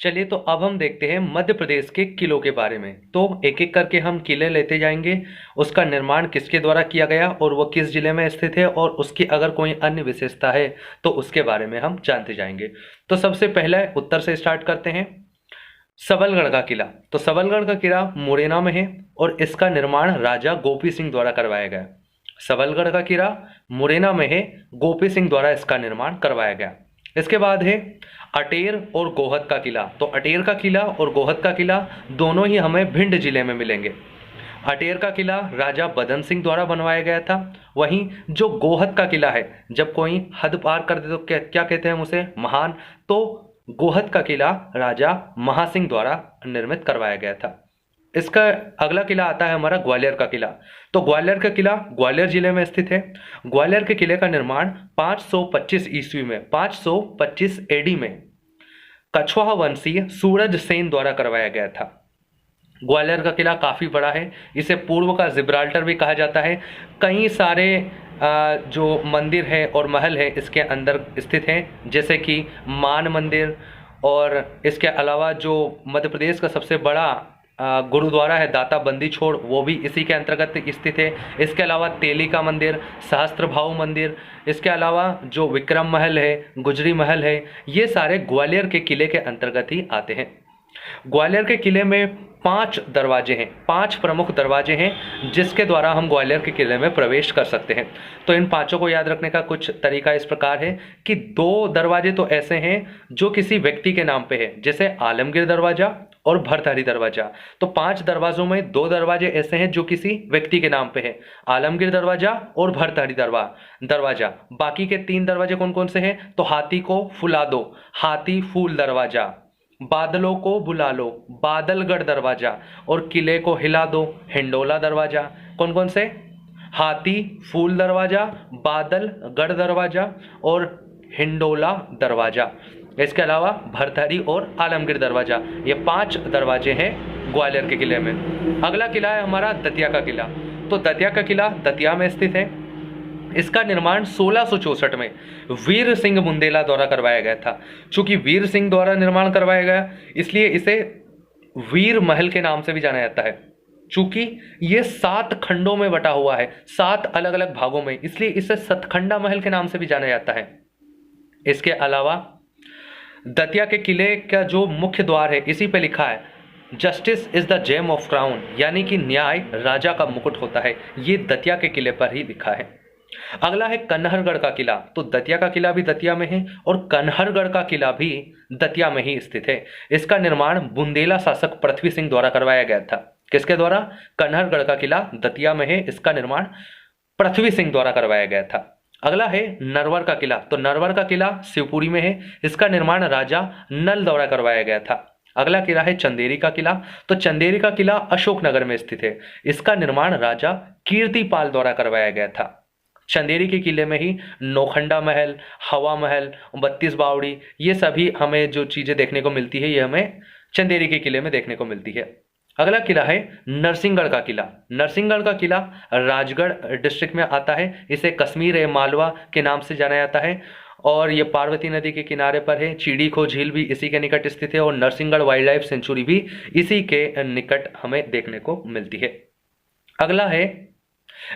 चलिए तो अब हम देखते हैं मध्य प्रदेश के किलों के बारे में। तो एक एक करके हम किले लेते जाएंगे, उसका निर्माण किसके द्वारा किया गया और वो किस जिले में स्थित है और उसकी अगर कोई अन्य विशेषता है तो उसके बारे में हम जानते जाएंगे। तो सबसे पहले उत्तर से स्टार्ट करते हैं। सबलगढ़ का किला। तो सबलगढ़ का किला मुरैना में है और इसका निर्माण राजा गोपी सिंह द्वारा करवाया गया। सबलगढ़ का किला मुरैना में है, गोपी सिंह द्वारा इसका निर्माण करवाया गया। इसके बाद है अटेर और गोहद का किला। तो अटेर का किला और गोहद का किला दोनों ही हमें भिंड जिले में मिलेंगे। अटेर का किला राजा बदन सिंह द्वारा बनवाया गया था। वहीं जो गोहद का किला है, जब कोई हद पार कर दे तो क्या क्या कहते हैं हम उसे? महान। तो गोहद का किला राजा महासिंह द्वारा निर्मित करवाया गया था। इसका अगला किला आता है हमारा ग्वालियर का किला। तो ग्वालियर का किला ग्वालियर जिले में स्थित है। ग्वालियर के किले का निर्माण 525 ईस्वी में 525 एडी में कछवाहा वंशीय सूरज सेन द्वारा करवाया गया था। ग्वालियर का किला काफ़ी बड़ा है, इसे पूर्व का जिब्राल्टर भी कहा जाता है। कई सारे जो मंदिर है और महल है इसके अंदर स्थित हैं, जैसे कि मान मंदिर, और इसके अलावा जो मध्य प्रदेश का सबसे बड़ा गुरुद्वारा है दाता बंदी छोड़, वो भी इसी के अंतर्गत स्थित है। इसके अलावा तेली का मंदिर, सहस्त्र भाव मंदिर, इसके अलावा जो विक्रम महल है, गुजरी महल है, ये सारे ग्वालियर के किले के अंतर्गत ही आते हैं। ग्वालियर के किले में 5 दरवाजे हैं, 5 प्रमुख दरवाजे हैं जिसके द्वारा हम ग्वालियर के किले में प्रवेश कर सकते हैं। तो इन पांचों को याद रखने का कुछ तरीका इस प्रकार है कि 2 दरवाजे तो ऐसे हैं जो किसी व्यक्ति के नाम पे है, जैसे आलमगीर दरवाजा और भरथरी दरवाजा। तो 5 दरवाजों में 2 दरवाजे ऐसे हैं जो किसी व्यक्ति के नाम पे है, आलमगीर दरवाजा और भरथरी दरवाजा। बाकी के 3 दरवाजे कौन कौन से हैं? तो हाथी को फुला दो, हाथी फूल दरवाजा, बादलों को बुला लो, बादलगढ़ दरवाजा, और किले को हिला दो, हिंडोला दरवाजा। कौन कौन से? हाथी फूल दरवाजा, बादलगढ़ दरवाजा और हिंडोला दरवाजा। इसके अलावा भरथरी और आलमगीर दरवाजा, ये 5 दरवाजे हैं ग्वालियर के किले में। अगला किला है हमारा दतिया का किला। तो दतिया का किला दतिया में स्थित है। इसका निर्माण 1664 में वीर सिंह बुंदेला द्वारा करवाया गया था। चूंकि वीर सिंह द्वारा निर्माण करवाया गया इसलिए इसे वीर महल के नाम से भी जाना जाता है। चूंकि ये 7 खंडों में बटा हुआ है, 7 अलग अलग भागों में, इसलिए इसे सतखंडा महल के नाम से भी जाना जाता है। इसके अलावा दतिया के किले का जो मुख्य द्वार है इसी पे लिखा है justice is the gem of crown, यानी कि न्याय राजा का मुकुट होता है। ये दतिया के किले पर ही लिखा है। अगला है कन्हरगढ़ का किला। तो दतिया का किला भी दतिया में है और कन्हरगढ़ का किला भी दतिया में ही स्थित है। इसका निर्माण बुंदेला शासक पृथ्वी सिंह द्वारा करवाया गया था। किसके द्वारा? कन्हरगढ़ का किला दतिया में है, इसका निर्माण पृथ्वी सिंह द्वारा करवाया गया था। अगला है नरवर का किला। तो नरवर का किला शिवपुरी में है, इसका निर्माण राजा नल द्वारा करवाया गया था। अगला किला है चंदेरी का किला। तो चंदेरी का किला अशोकनगर में स्थित है, इसका निर्माण राजा कीर्तिपाल द्वारा करवाया गया था। चंदेरी के किले में ही नौखंडा महल, हवा महल, 32 बावड़ी, ये सभी हमें जो चीजें देखने को मिलती है ये हमें चंदेरी के किले में देखने को मिलती है। अगला किला है नरसिंहगढ़ का किला। नरसिंहगढ़ का किला राजगढ़ डिस्ट्रिक्ट में आता है, इसे कश्मीर ए मालवा के नाम से जाना जाता है और ये पार्वती नदी के किनारे पर है। चीड़ी खो झील भी इसी के निकट स्थित है और नरसिंहगढ़ वाइल्ड लाइफ सेंचुरी भी इसी के निकट हमें देखने को मिलती है। अगला है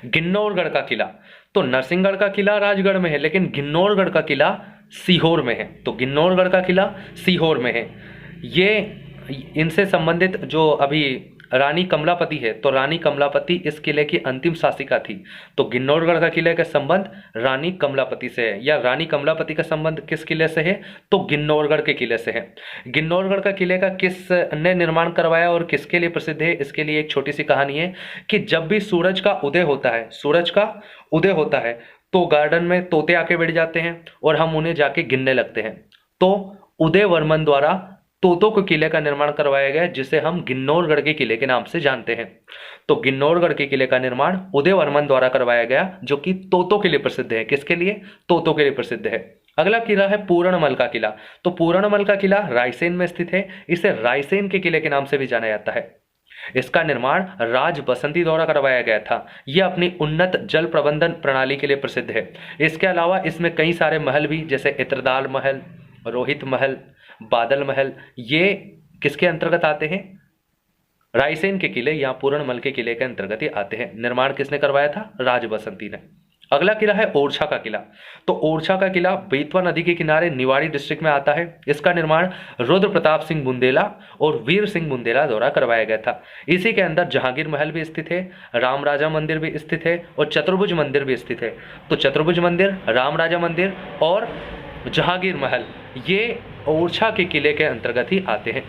गिन्नौरगढ़ का किला। तो नरसिंहगढ़ का किला राजगढ़ में है लेकिन गिन्नौरगढ़ का किला सीहोर में है। तो गिन्नौरगढ़ का किला सीहोर में है। ये इनसे संबंधित जो अभी रानी कमलापति है, तो रानी कमलापति इस किले की अंतिम शासिका थी। तो गिन्नौरगढ़ का किले का संबंध रानी कमलापति से है, या रानी कमलापति का संबंध किस किले से है? तो गिन्नौरगढ़ के किले से है। गिन्नौरगढ़ का किले का किसने निर्माण करवाया और किसके लिए प्रसिद्ध है? इसके लिए एक छोटी सी कहानी है कि जब भी सूरज का उदय होता है तो गार्डन में तोते आके बैठ जाते हैं और हम उन्हें जाके गिनने लगते हैं। तो उदय वर्मन द्वारा तोतों के किले का निर्माण करवाया गया जिसे हम गिन्नौरगढ़ के किले के नाम से जानते हैं। तो गिन्नौरगढ़ के किले का निर्माण उदय वर्मन द्वारा करवाया गया जो कि तोतों के लिए प्रसिद्ध है। किसके लिए? तोतों के लिए प्रसिद्ध है। अगला किला है पूरणमल का किला। तो पूरणमल का किला रायसेन में स्थित है, इसे रायसेन के किले के नाम से भी जाना जाता है। इसका निर्माण राज बसंती द्वारा करवाया गया था। यह अपनी उन्नत जल प्रबंधन प्रणाली के लिए प्रसिद्ध है। इसके अलावा इसमें कई सारे महल भी, जैसे इत्रदाल महल, रोहित महल, बादल महल, ये किसके अंतर्गत आते हैं? रायसेन के किले या पूर्णमल के किले के अंतर्गत ही आते हैं। निर्माण किसने करवाया था? राज बसंती ने। अगला किला है ओरछा का किला। तो ओरछा का किला बेतवा नदी के किनारे निवाड़ी डिस्ट्रिक्ट में आता है। इसका निर्माण रुद्र प्रताप सिंह बुंदेला और वीर सिंह बुंदेला द्वारा करवाया गया था। इसी के अंदर जहांगीर महल भी स्थित है, राम राजा मंदिर भी स्थित है और चतुर्भुज मंदिर भी स्थित है। तो चतुर्भुज मंदिर, राम राजा मंदिर और जहांगीर महल, ये ओरछा के किले के अंतर्गत ही आते हैं।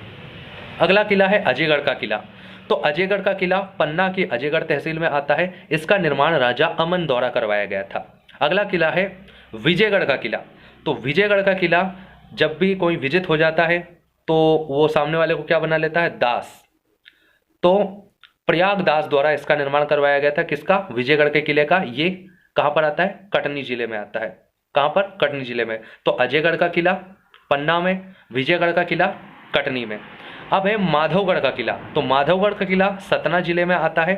अगला किला है अजयगढ़ का किला। तो अजयगढ़ का किला पन्ना की अजयगढ़ तहसील में आता है। इसका निर्माण राजा अमन द्वारा करवाया गया था। अगला किला है विजयगढ़ का किला। तो विजयगढ़ का किला जब भी कोई विजित हो जाता है तो वो सामने वाले को क्या बना लेता है? दास। तो प्रयाग दास द्वारा इसका निर्माण करवाया गया था। किसका? विजयगढ़ के किले का। ये कहाँ पर आता है? कटनी जिले में आता है। कहाँ पर? कटनी जिले में। तो अजयगढ़ का किला पन्ना में, विजयगढ़ का किला कटनी में। अब है माधवगढ़ का किला। तो माधवगढ़ का किला सतना जिले में आता है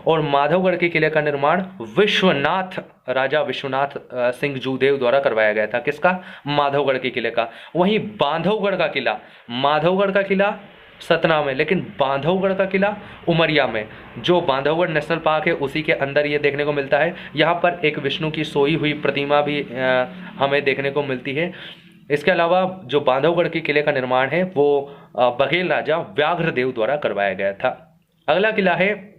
और माधवगढ़ के किले का निर्माण विश्वनाथ, राजा विश्वनाथ सिंह जूदेव द्वारा करवाया गया था। किसका? माधवगढ़ के किले का। वहीं बांधवगढ़ का किला, माधवगढ़ का किला सतना में, लेकिन बांधवगढ़ का किला उमरिया में। जो बांधवगढ़ नेशनल पार्क है उसी के अंदर ये देखने को मिलता है। यहाँ पर एक विष्णु की सोई हुई प्रतिमा भी हमें देखने को मिलती है। इसके अलावा जो बांधवगढ़ के किले का निर्माण है वो बघेल राजा व्याघ्रदेव द्वारा करवाया गया था। अगला किला है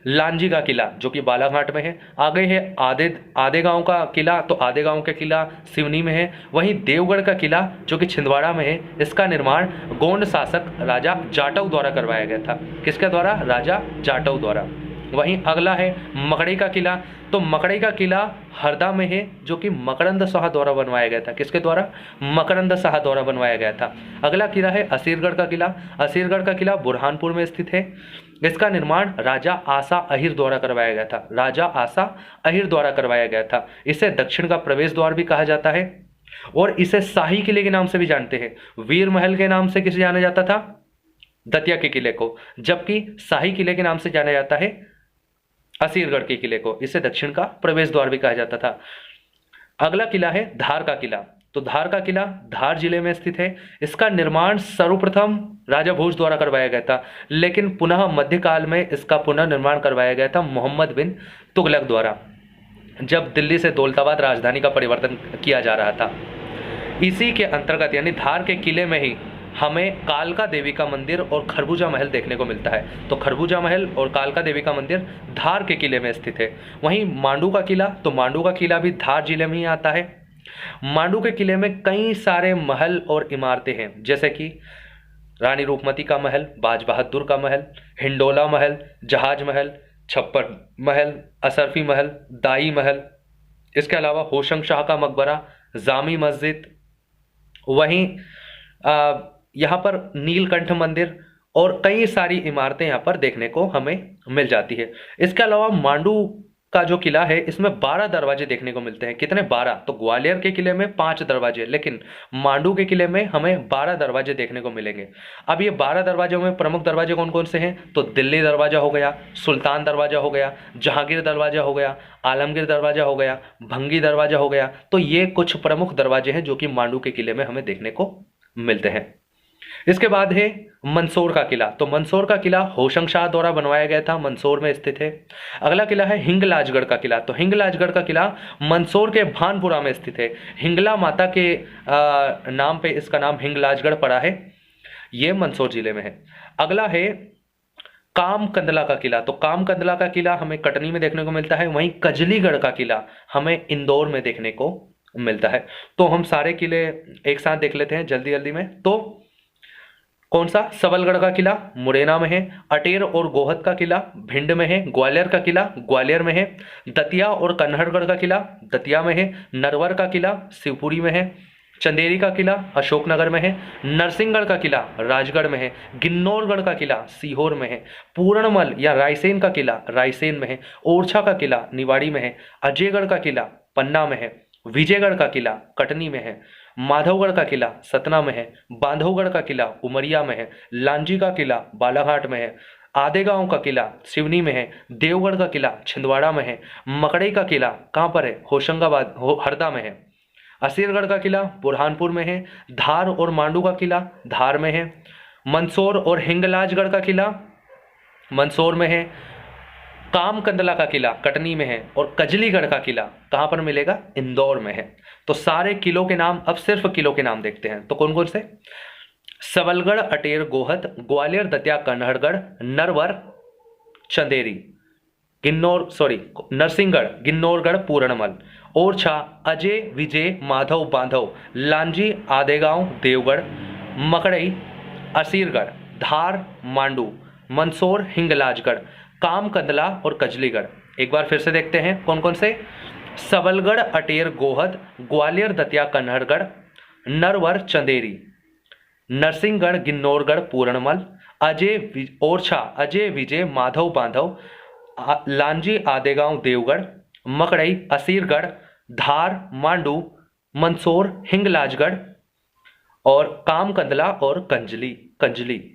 लांजी का किला, जो कि बालाघाट में है। आगे है आदेगांव का किला। तो आदेगांव का किला सिवनी में है। वहीं देवगढ़ का किला जो कि छिंदवाड़ा में है, इसका निर्माण गोंड शासक राजा जाटव द्वारा करवाया गया था। किसके द्वारा? राजा जाटव द्वारा। वहीं अगला है मकड़ई का किला। तो मकड़ई का किला हरदा में है, जो कि मकरंद शाह द्वारा बनवाया गया था। किसके द्वारा? मकरंद शाह द्वारा बनवाया गया था। अगला किला है असीरगढ़ का किला। असीरगढ़ का किला बुरहानपुर में स्थित है। इसका निर्माण राजा आसा अहिर द्वारा करवाया गया था। राजा आसा अहिर द्वारा करवाया गया था। इसे दक्षिण का प्रवेश द्वार भी कहा जाता है और इसे शाही किले के नाम से भी जानते हैं। वीर महल के नाम से किसे जाना जाता था? दतिया के किले को। जबकि शाही किले के नाम से जाना जाता है असीरगढ़ के किले को। इसे दक्षिण का प्रवेश द्वार भी कहा जाता था। अगला किला है धार का किला। तो धार का किला धार जिले में स्थित है। इसका निर्माण सर्वप्रथम राजा भोज द्वारा करवाया गया था, लेकिन पुनः मध्यकाल में इसका पुनर्निर्माण करवाया गया था मोहम्मद बिन तुगलक द्वारा, जब दिल्ली से दौलताबाद राजधानी का परिवर्तन किया जा रहा था। इसी के अंतर्गत यानी धार के किले में ही हमें कालका देवी का मंदिर और खरबूजा महल देखने को मिलता है। तो खरबूजा महल और कालका देवी का मंदिर धार के किले में स्थित है। वहीं मांडू का किला, तो मांडू का किला भी धार जिले में ही आता है। मांडू के किले में कई सारे महल और इमारतें हैं, जैसे कि रानी रूपमती का महल, बाज बहादुर का महल, हिंडोला महल, जहाज महल, छप्पर महल, असरफी महल, दाई महल। इसके अलावा होशंग शाह का मकबरा, जामी मस्जिद, वहीं यहाँ पर नीलकंठ मंदिर और कई सारी इमारतें यहाँ पर देखने को हमें मिल जाती है। इसके अलावा मांडू का जो किला है इसमें 12 दरवाजे देखने को मिलते हैं। कितने? 12। तो ग्वालियर के किले में 5 दरवाजे, लेकिन मांडू के किले में हमें 12 दरवाजे देखने को मिलेंगे। अब ये 12 दरवाजों में प्रमुख दरवाजे कौन कौन से हैं? तो दिल्ली दरवाजा हो गया, सुल्तान दरवाजा हो गया, जहांगीर दरवाजा हो गया, आलमगीर दरवाजा हो गया, भंगी दरवाजा हो गया। तो ये कुछ प्रमुख दरवाजे हैं जो कि मांडू के किले में हमें देखने को मिलते हैं। इसके बाद है मंदसौर का किला। तो मंदसौर का किला होशंग शाह द्वारा बनवाया गया था, मंदसौर में स्थित है। अगला किला है हिंगलाजगढ़ का किला। तो हिंगलाजगढ़ का किला मंदसौर के भानपुरा में स्थित है। हिंगला माता के नाम पे इसका नाम हिंगलाजगढ़ पड़ा है। ये मंदसौर जिले में है। अगला है कामकंदला का किला। तो कामकंदला का किला हमें कटनी में देखने को मिलता है। वहीं कजलीगढ़ का किला हमें इंदौर में देखने को मिलता है। तो हम सारे किले एक साथ देख लेते हैं जल्दी जल्दी में। तो कौन सा? सबलगढ़ का किला मुरैना में है। अटेर और गोहद का किला भिंड में है। ग्वालियर का किला ग्वालियर में है। दतिया और कन्हड़गढ़ का किला दतिया में है। नरवर का किला शिवपुरी में है। चंदेरी का किला अशोकनगर में है। नरसिंहगढ़ का किला राजगढ़ में है। गिन्नौरगढ़ का किला सीहोर में है। पूर्णमल या रायसेन का किला रायसेन में है। ओरछा का किला निवाड़ी में है। अजयगढ़ का किला पन्ना में है। विजयगढ़ का किला कटनी में है। माधवगढ़ का किला सतना में है। बांधवगढ़ का किला उमरिया में है। लांजी का किला बालाघाट में है। आदेगांव का किला सिवनी में है। देवगढ़ का किला छिंदवाड़ा में है। मकड़ई का किला कहाँ पर है? होशंगाबाद हरदा में है। असीरगढ़ का किला बुरहानपुर में है। धार और मांडू का किला धार में है। मंदसौर और हिंगलाजगढ़ का किला मंदसौर में है। कामकंदला का किला कटनी में है। और कजलीगढ़ का किला कहाँ पर मिलेगा? इंदौर में है। तो सारे किलों के नाम, अब सिर्फ किलों के नाम देखते हैं। तो कौन कौन से? सबलगढ़ अटेर गोहद, ग्वालियर दतिया कन्हड़गढ़, नरवर चंदेरी, नरसिंहगढ़ गिन्नौरगढ़ पूरणमल, ओरछा अजय विजय माधव बांधव, लांजी आदेगांव देवगढ़, मकड़ई असीरगढ़, धार मांडू, मंदसौर हिंगलाजगढ़, कामकंदला और कजलीगढ़। एक बार फिर से देखते हैं कौन कौन से। सबलगढ़ अटेर गोहद, ग्वालियर दतिया कन्हड़गढ़, नरवर चंदेरी, नरसिंहगढ़ गिन्नौरगढ़ पूरणमल, ओरछा अजय विजय माधव बांधव, लांजी आदेगांव देवगढ़, मकड़ई असीरगढ़, धार मांडू, मंदसौर हिंगलाजगढ़ और कामकंदला और कंजली।